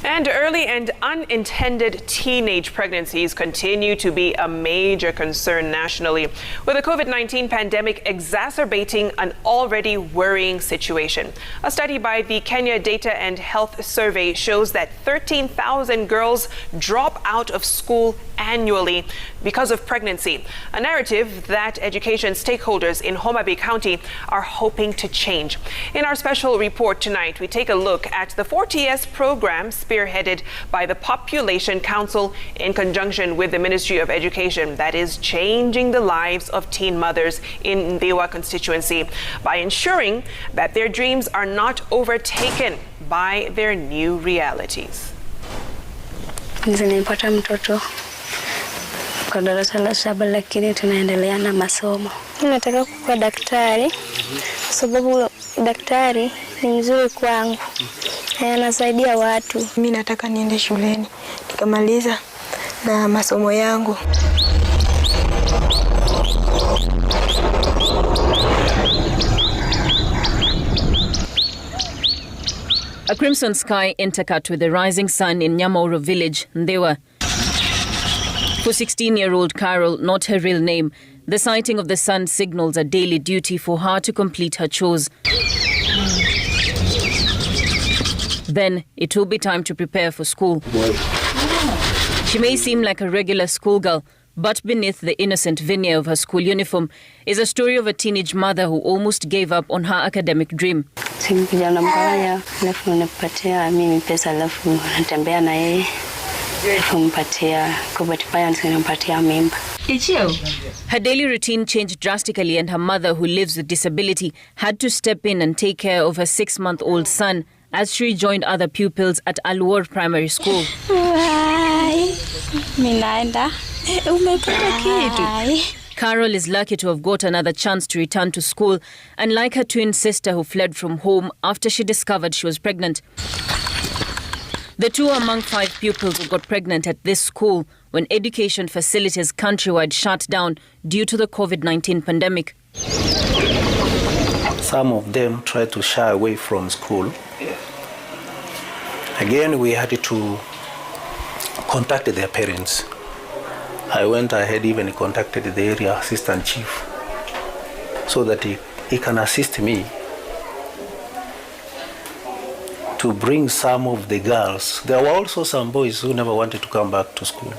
And early and unintended teenage pregnancies continue to be a major concern nationally, with the COVID-19 pandemic exacerbating an already worrying situation. A study by the Kenya Data and Health Survey shows that 13,000 girls drop out of school annually because of pregnancy, a narrative that education stakeholders in Homa Bay County are hoping to change. In our special report tonight, we take a look at the 4TS program spearheaded by the Population Council in conjunction with the Ministry of Education that is changing the lives of teen mothers in Ndewa constituency by ensuring that their dreams are not overtaken by their new realities. Nilipata mtoto kwa darasa la 7 lakini tunaendelea na masomo. Nataka kuwa daktari sababu daktari ni mzuri kwangu. Anasaidia watu. Mimi nataka niende shuleni nikamaliza na masomo yangu. A crimson sky intercut with the rising sun in Nyamauro village, Ndewa. For 16-year-old Carol, not her real name, the sighting of the sun signals a daily duty for her to complete her chores. Then it will be time to prepare for school. She may seem like a regular schoolgirl, but beneath the innocent veneer of her school uniform is a story of a teenage mother who almost gave up on her academic dream. Her daily routine changed drastically, and her mother, who lives with disability, had to step in and take care of her 6-month-old son as she joined other pupils at Alwar Primary School. Carol is lucky to have got another chance to return to school, unlike her twin sister who fled from home after she discovered she was pregnant. The two are among 5 pupils who got pregnant at this school when education facilities countrywide shut down due to the COVID-19 pandemic. Some of them tried to shy away from school. Again, we had to contact their parents. I went ahead, even contacted the area assistant chief so that he can assist me to bring some of the girls. There were also some boys who never wanted to come back to school.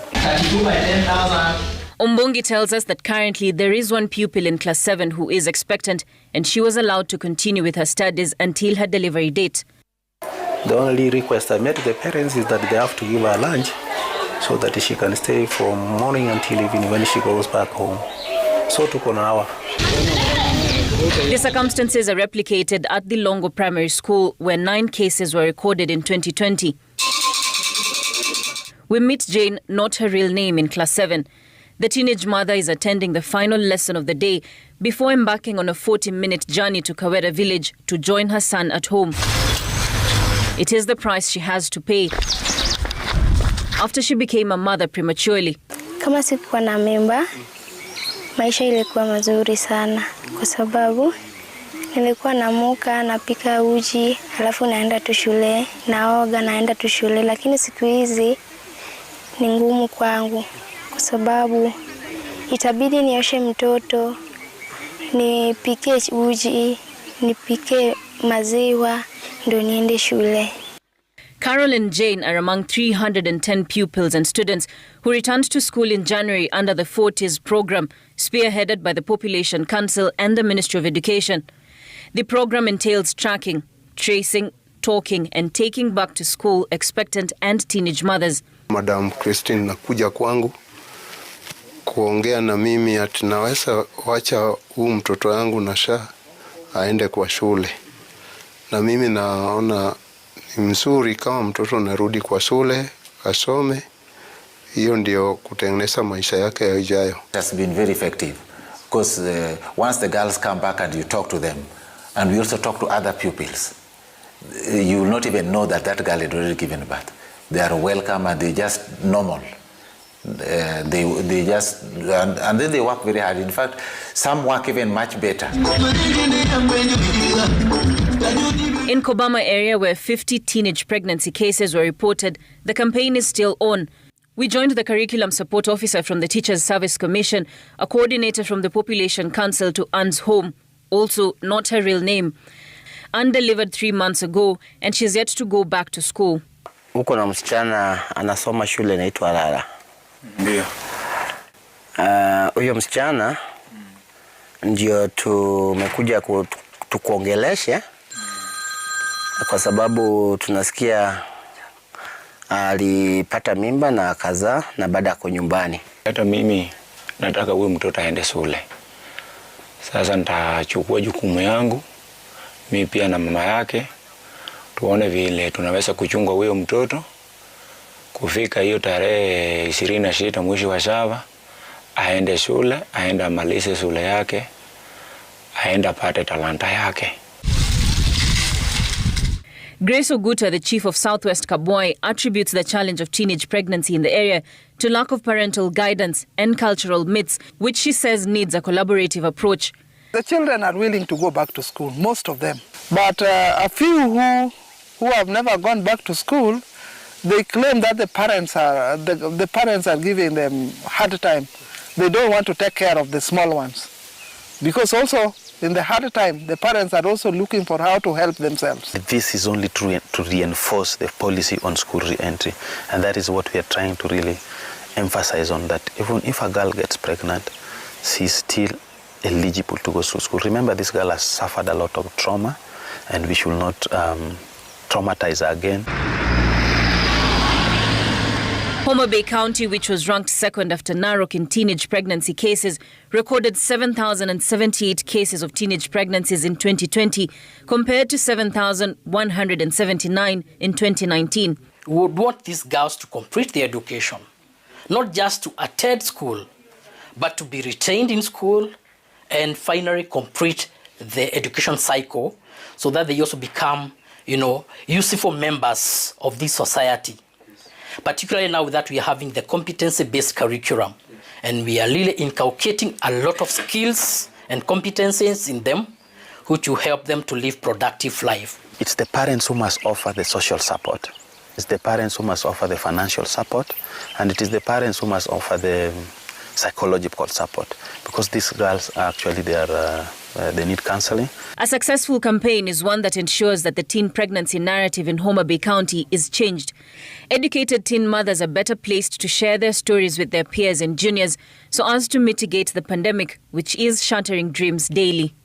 Ombongi tells us that currently there is one pupil in class 7 who is expectant, and she was allowed to continue with her studies until her delivery date. The only request I made to the parents is that they have to give her lunch so that she can stay from morning until evening when she goes back home. So took an hour. The circumstances are replicated at the Longo Primary School, where 9 cases were recorded in 2020. We meet Jane, not her real name, in class 7. The teenage mother is attending the final lesson of the day before embarking on a 40-minute journey to Kawera village to join her son at home. It is the price she has to pay after she became a mother prematurely. Kama sikuwa na mimba, maisha ilikuwa mazuri sana kwa sababu nilikuwa naamka napika uji, alafu naenda tu shule, naoga naenda tu shule, lakini siku hizi ni ngumu kwangu kwa sababu itabidi nioshe mtoto, nipike uji, nipike maziwa ndio niende shule. Carol and Jane are among 310 pupils and students who returned to school in January under the 4TS program, spearheaded by the Population Council and the Ministry of Education. The program entails tracking, tracing, talking and taking back to school expectant and teenage mothers. Madam Christine nakuja kwangu kuongea na mimi ati naweza wacha huu mtoto wangu na aende kwa shule. Na mimi naona ni mzuri kama mtoto narudi kwa shule asome, hiyo ndio kutengeneza maisha yake yajayo. It has been very effective because once the girls come back and you talk to them, and we also talk to other pupils, you will not even know that that girl had already given birth. They are welcome and they just normal. They just and then they work very hard. In fact, some work even much better. In Kobama area, where 50 teenage pregnancy cases were reported, the campaign is still on. We joined the curriculum support officer from the Teachers Service Commission, a coordinator from the Population Council to Anne's home, also not her real name. Anne delivered 3 months ago and she's yet to go back to school. Huko na msichana anasoma shule inaitwa Lala. Ndio. Huyo msichana ndio tumekuja tukuongeleshe kwa sababu tunasikia alipata mimba na akazaa na baada ako nyumbani. Hata mimi nataka huyo mtoto aende shule. Sasa nitachukua jukumu yangu mimi pia na mama yake, tuone vile tunaweza kuchunga huyo mtoto kufika hiyo tarehe 26 mwezi wa 7 aende shule, aende amalize shule yake, aende apate talanta yake. Grace Oguta, the chief of Southwest Kabwai, attributes the challenge of teenage pregnancy in the area to lack of parental guidance and cultural myths, which she says needs a collaborative approach. The children are willing to go back to school, most of them. But a few who have never gone back to school, they claim that the parents are giving them hard time. They don't want to take care of the small ones. Because also, in the hard time, the parents are also looking for how to help themselves. This is only to reinforce the policy on school re-entry, and that is what we are trying to really emphasize on, that even if a girl gets pregnant, she's still eligible to go to school. Remember, this girl has suffered a lot of trauma, and we should not traumatize her again. Homa Bay County, which was ranked second after Narok in teenage pregnancy cases, recorded 7,078 cases of teenage pregnancies in 2020, compared to 7,179 in 2019. We would want these girls to complete their education, not just to attend school, but to be retained in school and finally complete the education cycle so that they also become, useful members of this society. Particularly now that we are having the competency-based curriculum, and we are really inculcating a lot of skills and competencies in them, which will help them to live productive life. It's the parents who must offer the social support. It's the parents who must offer the financial support, and it is the parents who must offer the psychological support, because these girls are actually they need counseling. A successful campaign is one that ensures that the teen pregnancy narrative in Homa Bay County is changed. Educated teen mothers are better placed to share their stories with their peers and juniors so as to mitigate the pandemic, which is shattering dreams daily.